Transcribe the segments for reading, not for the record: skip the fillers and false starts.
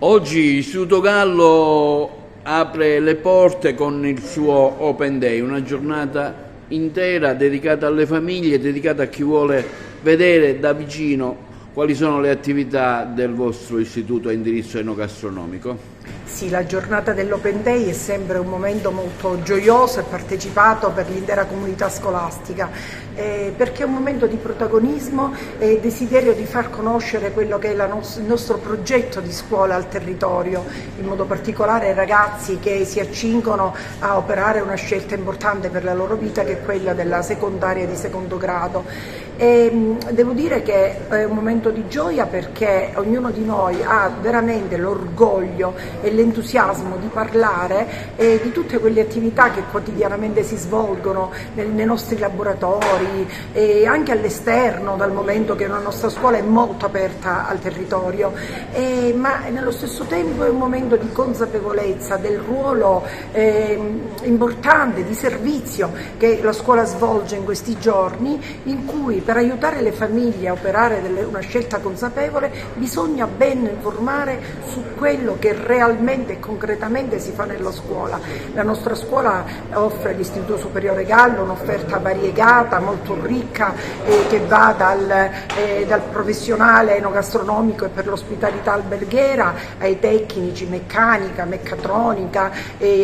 Oggi l'Istituto Gallo apre le porte con il suo Open Day, una giornata intera dedicata alle famiglie, dedicata a chi vuole vedere da vicino quali sono le attività del vostro istituto a indirizzo enogastronomico. Sì, la giornata dell'Open Day è sempre un momento molto gioioso e partecipato per l'intera comunità scolastica, perché è un momento di protagonismo e desiderio di far conoscere quello che è il nostro progetto di scuola al territorio, in modo particolare ai ragazzi che si accingono a operare una scelta importante per la loro vita, che è quella della secondaria di secondo grado. Devo dire che è un momento di gioia perché ognuno di noi ha veramente l'orgoglio e l'entusiasmo di parlare di tutte quelle attività che quotidianamente si svolgono nei nostri laboratori e anche all'esterno, dal momento che la nostra scuola è molto aperta al territorio, ma nello stesso tempo è un momento di consapevolezza del ruolo importante di servizio che la scuola svolge in questi giorni, in cui per aiutare le famiglie a operare una scelta consapevole bisogna ben informare su quello che realmente e concretamente si fa nella scuola. La nostra scuola offre all'Istituto Superiore Gallo un'offerta variegata, molto ricca, che va dal professionale enogastronomico e per l'ospitalità alberghiera ai tecnici, meccanica, meccatronica,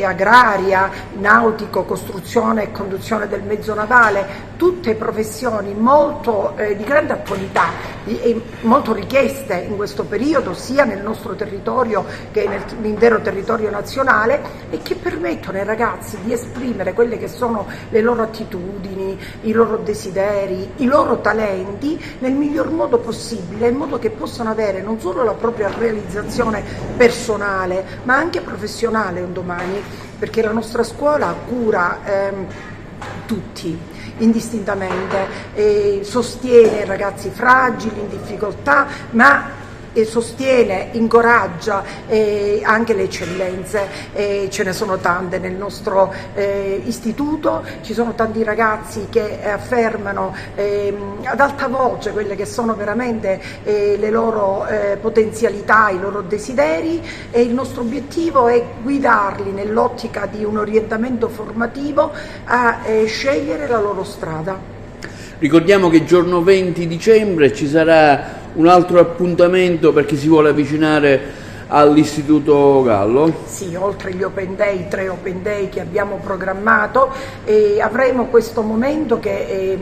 agraria, nautico, costruzione e conduzione del mezzo navale, tutte professioni molto di grande attualità e molto richieste in questo periodo sia nel nostro territorio che nell'intero territorio nazionale, e che permettono ai ragazzi di esprimere quelle che sono le loro attitudini, i loro desideri, i loro talenti nel miglior modo possibile, in modo che possano avere non solo la propria realizzazione personale ma anche professionale un domani, perché la nostra scuola cura tutti indistintamente, sostiene i ragazzi fragili, in difficoltà, ma sostiene, incoraggia anche le eccellenze, ce ne sono tante nel nostro istituto, ci sono tanti ragazzi che affermano ad alta voce quelle che sono veramente le loro potenzialità, i loro desideri, e il nostro obiettivo è guidarli nell'ottica di un orientamento formativo a scegliere la loro strada. Ricordiamo che il giorno 20 dicembre ci sarà un altro appuntamento per chi si vuole avvicinare all'Istituto Gallo. Sì, oltre gli Open Day, 3 Open Day che abbiamo programmato, avremo questo momento che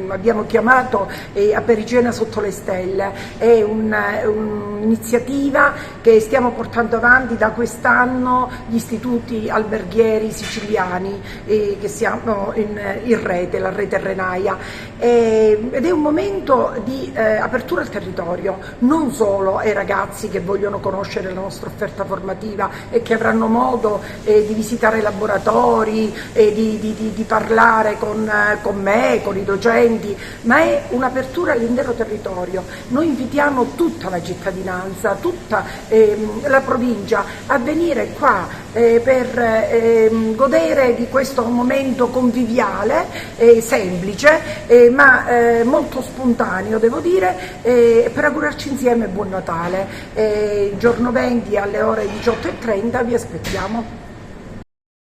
abbiamo chiamato Apericena sotto le stelle. È un'iniziativa che stiamo portando avanti da quest'anno gli istituti alberghieri siciliani che siamo in rete, la rete Renaia, ed è un momento di apertura al territorio, non solo ai ragazzi che vogliono conoscere la nostra offerta formativa e che avranno modo di visitare i laboratori, di parlare con me, con i docenti, ma è un'apertura all'intero territorio. Noi invitiamo tutta la cittadinanza, tutta la provincia a venire qua per godere di questo momento conviviale, semplice, ma molto spontaneo, devo dire, per augurarci insieme buon Natale. Giorno 20 alle ore 18:30 vi aspettiamo.